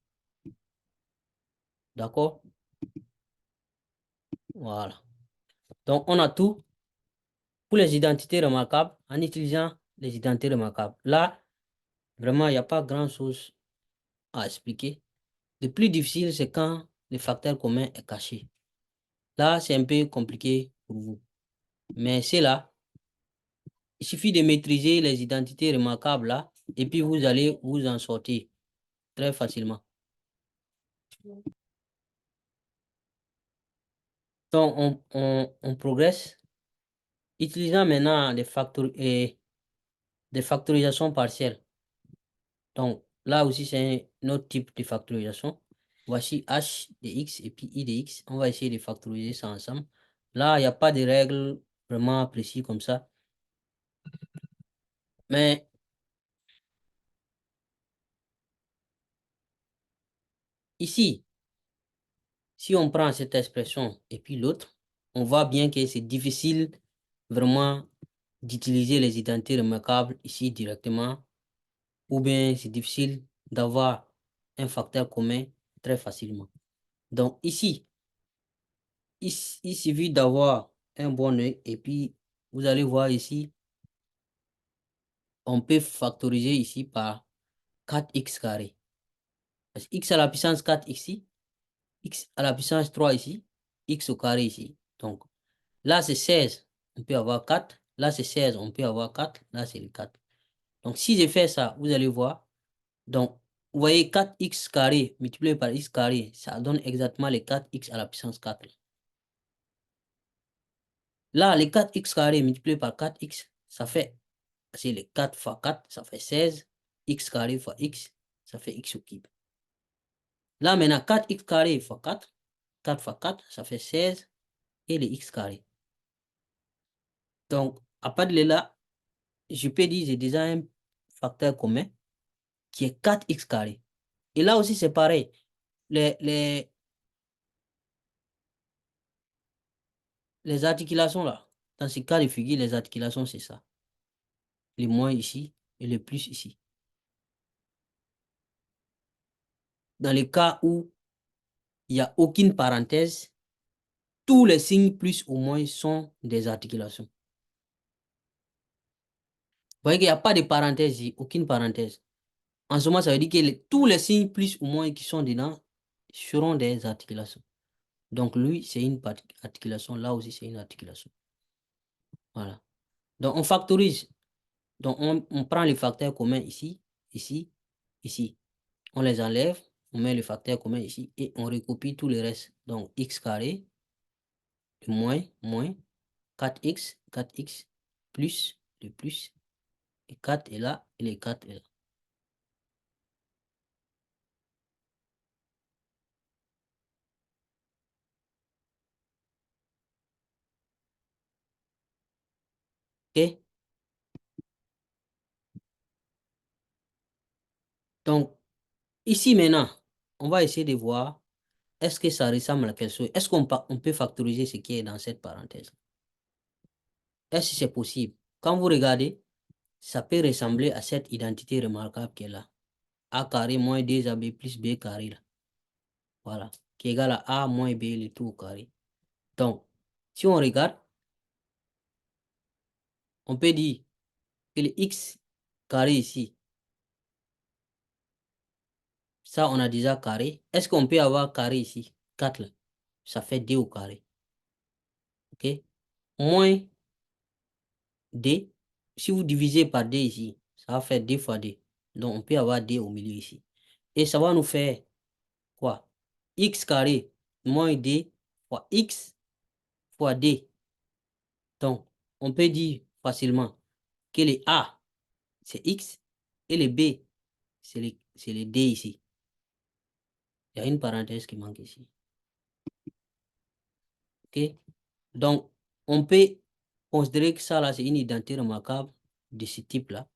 D'accord? Voilà. Donc, on a tout pour les identités remarquables en utilisant les identités remarquables. Là, vraiment, il n'y a pas grand-chose à expliquer. Le plus difficile, c'est quand le facteur commun est caché. Là, c'est un peu compliqué pour vous. Mais c'est là, il suffit de maîtriser les identités remarquables là, et puis vous allez vous en sortir très facilement. Donc, on progresse, utilisant maintenant des factorisations partielles. Donc, là aussi, c'est un autre type de factorisation. Voici h de x et puis i de x. On va essayer de factoriser ça ensemble. Là, il n'y a pas de règles vraiment précises comme ça. Mais ici, si on prend cette expression et puis l'autre, on voit bien que c'est difficile vraiment d'utiliser les identités remarquables ici directement, ou bien c'est difficile d'avoir un facteur commun très facilement. Donc ici, il suffit d'avoir un bon œil et puis vous allez voir ici, on peut factoriser ici par 4x carré. Parce que x à la puissance 4 ici, x à la puissance 3 ici, x au carré ici. Donc là c'est 16, on peut avoir 4. Là c'est 16, on peut avoir 4. Là c'est le 4. Donc si je fais ça, vous allez voir. Donc vous voyez 4x carré multiplié par x carré, ça donne exactement les 4x à la puissance 4. Là, les 4x carré multiplié par 4x, ça fait, c'est les 4 fois 4, ça fait 16. X carré fois x, ça fait x au cube. Là, maintenant, 4x carré fois 4, 4 fois 4, ça fait 16 et les x carré. Donc, à partir de là, je peux dire j'ai déjà un facteur commun qui est 4x carré. Et là aussi, c'est pareil. Les articulations là, dans ce cas de figure, les articulations, c'est ça. Les moins ici et les plus ici. Dans le cas où il n'y a aucune parenthèse, tous les signes plus ou moins sont des articulations. Vous voyez qu'il n'y a pas de parenthèse ici, aucune parenthèse. En ce moment, ça veut dire que tous les signes plus ou moins qui sont dedans seront des articulations. Donc, lui, c'est une articulation. Là aussi, c'est une articulation. Voilà. Donc, on factorise. Donc, on prend les facteurs communs ici, ici, ici. On les enlève, on met le facteur commun ici et on recopie tout le reste. Donc, x carré, le moins, 4x, plus, le plus, et 4 est là, et les 4 est là. OK? Donc, ici maintenant, on va essayer de voir est-ce que ça ressemble à quelque chose. Est-ce on peut factoriser ce qui est dans cette parenthèse? Est-ce que c'est possible? Quand vous regardez, ça peut ressembler à cette identité remarquable qui est là. A carré moins 2AB plus B carré là. Voilà. Qui est égal à A moins B le tout au carré. Donc, si on regarde, on peut dire que le X carré ici, ça on a déjà carré. Est-ce qu'on peut avoir carré ici? 4 là. Ça fait D au carré. OK? Moins D. Si vous divisez par D ici, ça va faire D fois D. Donc, on peut avoir D au milieu ici. Et ça va nous faire quoi? X carré moins D fois X fois D. Donc, on peut dire facilement que les A, c'est X et les B, c'est les D ici. Il y a une parenthèse qui manque ici. OK? Donc, on peut considérer que ça, là, c'est une identité remarquable de ce type-là.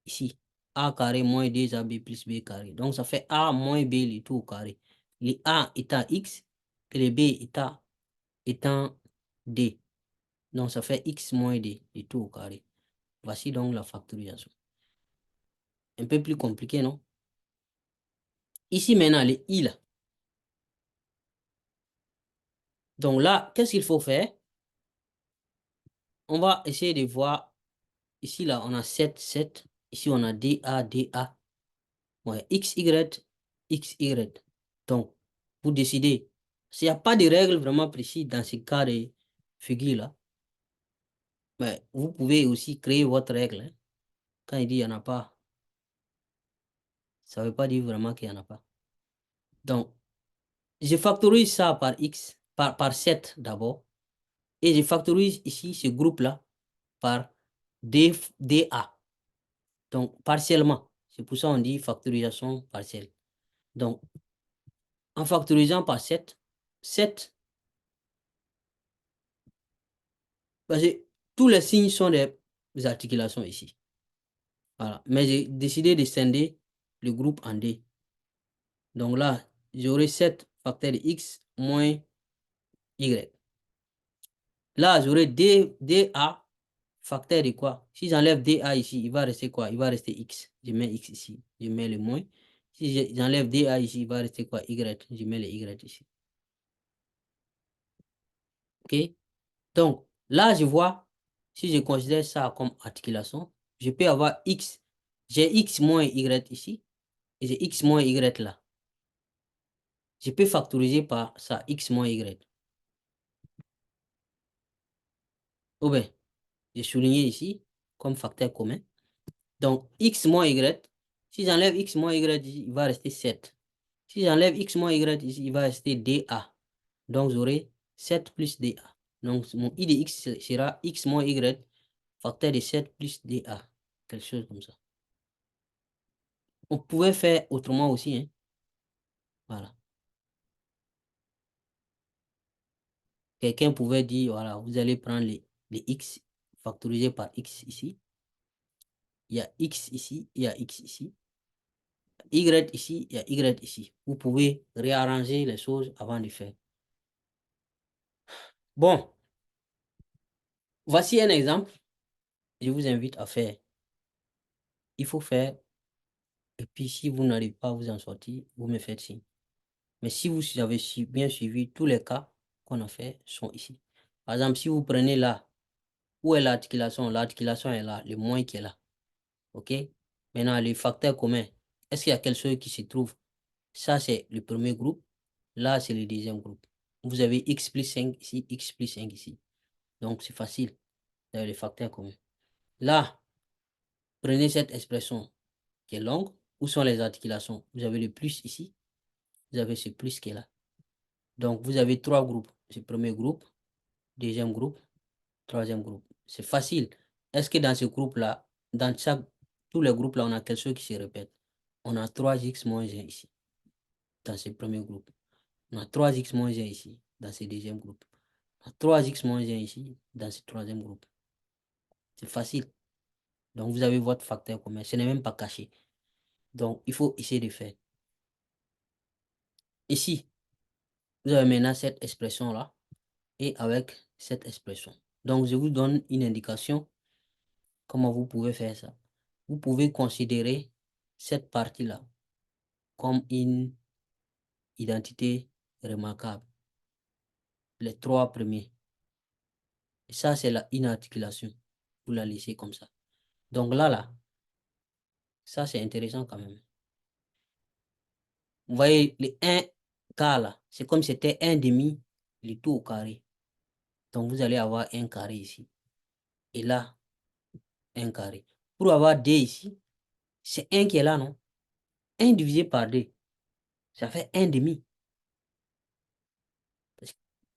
Ici, A carré moins 2AB plus B carré. Donc, ça fait A moins B le tout au carré. Les A étant X et les B étant D. Donc, ça fait X moins D le tout au carré. Voici donc la factorisation. Un peu plus compliqué, non? Ici, maintenant, les I, là. Donc là, qu'est-ce qu'il faut faire? On va essayer de voir. Ici, là, on a 7, 7. Ici, on a DA, DA. Ouais, XY, XY. Donc, vous décidez. S'il n'y a pas de règle vraiment précise dans ce cas de figure-là, mais vous pouvez aussi créer votre règle, hein. Quand il dit qu'il n'y en a pas, ça ne veut pas dire vraiment qu'il n'y en a pas. Donc, je factorise ça par X, par 7 d'abord. Et je factorise ici ce groupe-là par DA. Donc, partiellement. C'est pour ça qu'on dit factorisation partielle. Donc, en factorisant par 7, 7, parce que tous les signes sont des articulations ici. Voilà. Mais j'ai décidé de scinder le groupe en D. Donc là, j'aurai 7 facteur de X moins Y. Là, j'aurai DA facteur de quoi? Si j'enlève DA ici, il va rester quoi? Il va rester X. Je mets X ici. Je mets le moins. Si j'enlève DA ici, il va rester quoi? Y. Je mets le Y ici. OK? Donc, là, je vois, si je considère ça comme articulation, je peux avoir X. J'ai X moins Y ici. Et j'ai X moins Y là. Je peux factoriser par ça, X moins Y. Ou bien, j'ai souligné ici comme facteur commun. Donc, X moins Y, si j'enlève X moins Y ici, il va rester 7. Si j'enlève X moins Y ici, il va rester DA. Donc, j'aurai 7 plus DA. Donc, mon I de X sera X moins Y, facteur de 7 plus DA. Quelque chose comme ça. On pouvait faire autrement aussi, hein. Voilà. Quelqu'un pouvait dire, voilà, vous allez prendre les X factorisés par X ici. Il y a X ici, il y a X ici. Y ici, il y a Y ici. Vous pouvez réarranger les choses avant de faire. Bon, voici un exemple. Je vous invite à faire. Il faut faire. Et puis, si vous n'arrivez pas à vous en sortir, vous me faites signe. Mais si vous avez bien suivi, tous les cas qu'on a fait sont ici. Par exemple, si vous prenez là, où est l'articulation? L'articulation est là, le moins qui est là. OK? Maintenant, les facteurs communs. Est-ce qu'il y a quelque chose qui se trouve? Ça, c'est le premier groupe. Là, c'est le deuxième groupe. Vous avez X plus 5 ici, X plus 5 ici. Donc, c'est facile. Vous avez les facteurs communs. Là, prenez cette expression qui est longue. Où sont les articulations? Vous avez le plus ici. Vous avez ce plus qui est là. Donc, vous avez trois groupes. Ce premier groupe, deuxième groupe, troisième groupe. C'est facile. Est-ce que dans ce groupe-là, dans tous les groupes-là, on a quelque chose qui se répète? On a 3x moins 1 ici, dans ce premier groupe. On a 3x moins 1 ici, dans ce deuxième groupe. On a 3x moins 1 ici, dans ce troisième groupe. C'est facile. Donc, vous avez votre facteur commun. Ce n'est même pas caché. Donc, il faut essayer de faire. Ici, vous avez maintenant cette expression-là et avec cette expression. Donc, je vous donne une indication comment vous pouvez faire ça. Vous pouvez considérer cette partie-là comme une identité remarquable. Les trois premiers. Et ça, c'est une articulation. Vous la laissez comme ça. Donc là, ça, c'est intéressant quand même. Vous voyez, les 1 quart là, c'est comme si c'était 1 demi, le tout au carré. Donc, vous allez avoir 1 carré ici. Et là, 1 carré. Pour avoir D ici, c'est 1 qui est là, non? 1 divisé par 2, ça fait 1 demi.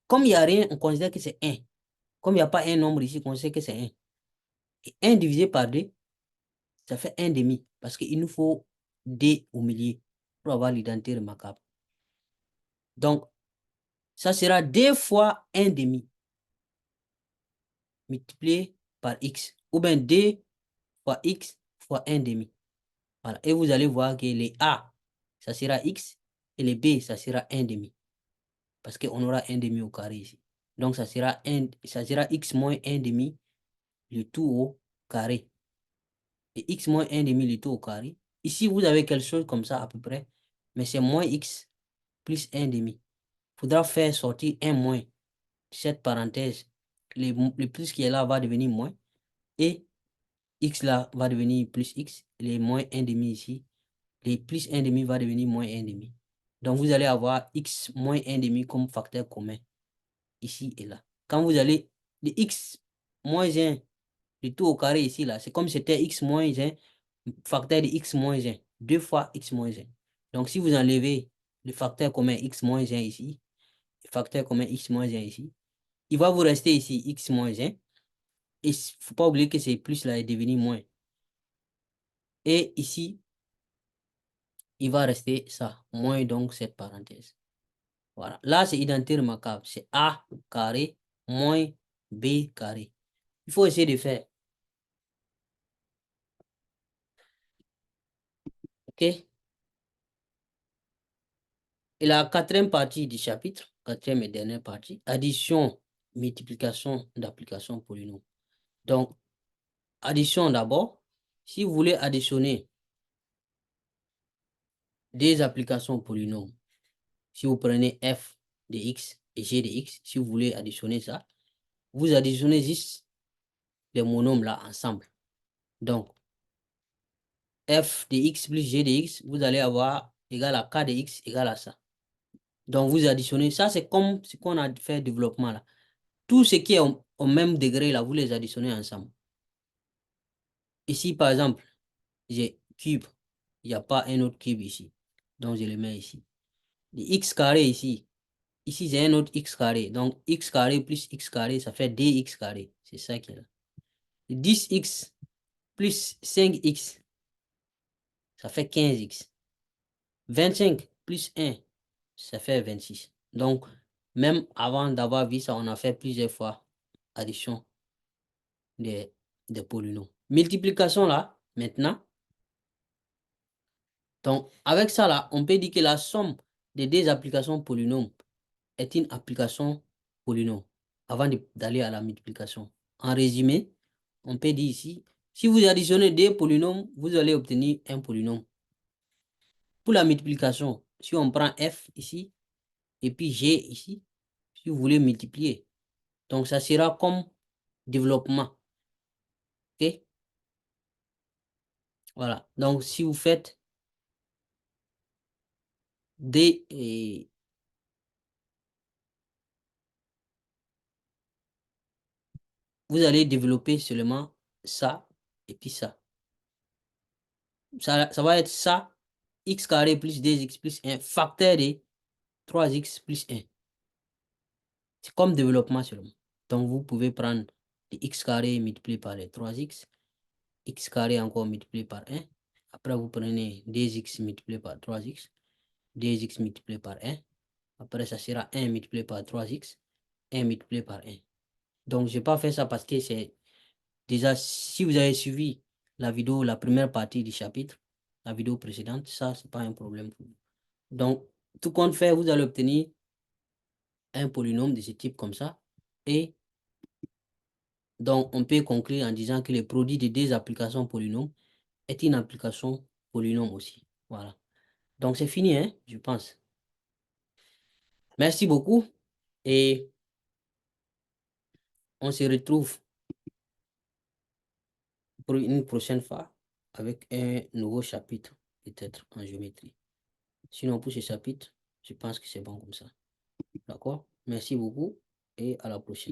Comme il n'y a rien, on considère que c'est 1. Comme il n'y a pas un nombre ici, on sait que c'est 1. Et 1 divisé par 2, ça fait 1 demi. Parce qu'il nous faut D au milieu pour avoir l'identité remarquable. Donc, ça sera 2 fois 1 demi multiplié par x. Ou bien 2 fois x fois 1 demi. Voilà. Et vous allez voir que les A, ça sera x. Et les B, ça sera 1 demi. Parce qu'on aura 1 demi au carré ici. Donc, ça sera x moins 1 demi, le tout au carré. Et x moins 1 demi, le tout au carré. Ici, vous avez quelque chose comme ça à peu près. Mais c'est moins x plus 1 demi. Il faudra faire sortir 1 moins. Cette parenthèse, le plus qui est là va devenir moins. Et x là va devenir plus x. Les moins 1 demi ici. Les plus 1 demi va devenir moins 1 demi. Donc, vous allez avoir x moins 1 demi comme facteur commun. Ici et là. Quand vous allez, de x moins 1, le tout au carré ici, là, c'est comme si c'était x moins 1, facteur de x moins 1, 2 fois x moins 1. Donc, si vous enlevez le facteur commun x moins 1 ici, le facteur commun x moins 1 ici, il va vous rester ici x moins 1. Et il ne faut pas oublier que c'est plus là est devenu moins. Et ici, il va rester ça, moins donc cette parenthèse. Voilà. Là, c'est identité remarquable. C'est A carré moins B carré. Il faut essayer de faire. OK? Et la quatrième partie du chapitre, quatrième et dernière partie, addition, multiplication d'applications polynômes. Donc, addition d'abord. Si vous voulez additionner des applications polynômes, si vous prenez f de x et g de x, si vous voulez additionner ça, vous additionnez juste les monômes là ensemble. Donc, f de x plus g de x, vous allez avoir égal à k de x égal à ça. Donc, vous additionnez. Ça, c'est comme ce qu'on a fait développement là. Tout ce qui est au même degré là, vous les additionnez ensemble. Ici, par exemple, j'ai cube. Il n'y a pas un autre cube ici. Donc, je le mets ici. Le x carré ici. Ici, j'ai un autre x carré. Donc, x carré plus x carré, ça fait dx carré. C'est ça qui est là. 10x plus 5x, ça fait 15x. 25 plus 1, ça fait 26. Donc, même avant d'avoir vu ça, on a fait plusieurs fois addition des, des polynômes. Multiplication là, maintenant. Donc, avec ça là, on peut dire que la somme des deux applications polynômes est une application polynôme avant d'aller à la multiplication. En résumé, on peut dire ici, si vous additionnez deux polynômes, vous allez obtenir un polynôme. Pour la multiplication, si on prend f ici, et puis g ici, si vous voulez multiplier, donc ça sera comme développement. OK? Voilà. Donc, si vous faites D et vous allez développer seulement ça et puis ça. Ça va être ça, x carré plus 2x plus 1, facteur de 3x plus 1. C'est comme développement seulement. Donc, vous pouvez prendre le x carré multiplié par les 3x, x carré encore multiplié par 1. Après, vous prenez 2x multiplié par 3x, 2x multiplié par 1. Après, ça sera 1 multiplié par 3x, 1 multiplié par 1. Donc, je n'ai pas fait ça parce que c'est déjà, si vous avez suivi la vidéo, la première partie du chapitre, la vidéo précédente, ça, ce n'est pas un problème pour vous. Donc, tout compte fait, vous allez obtenir un polynôme de ce type comme ça. Et donc, on peut conclure en disant que le produit de deux applications polynômes est une application polynôme aussi. Voilà. Donc, c'est fini, hein, je pense. Merci beaucoup et on se retrouve pour une prochaine fois avec un nouveau chapitre, peut-être en géométrie. Sinon, pour ce chapitre, je pense que c'est bon comme ça. D'accord? Merci beaucoup et à la prochaine.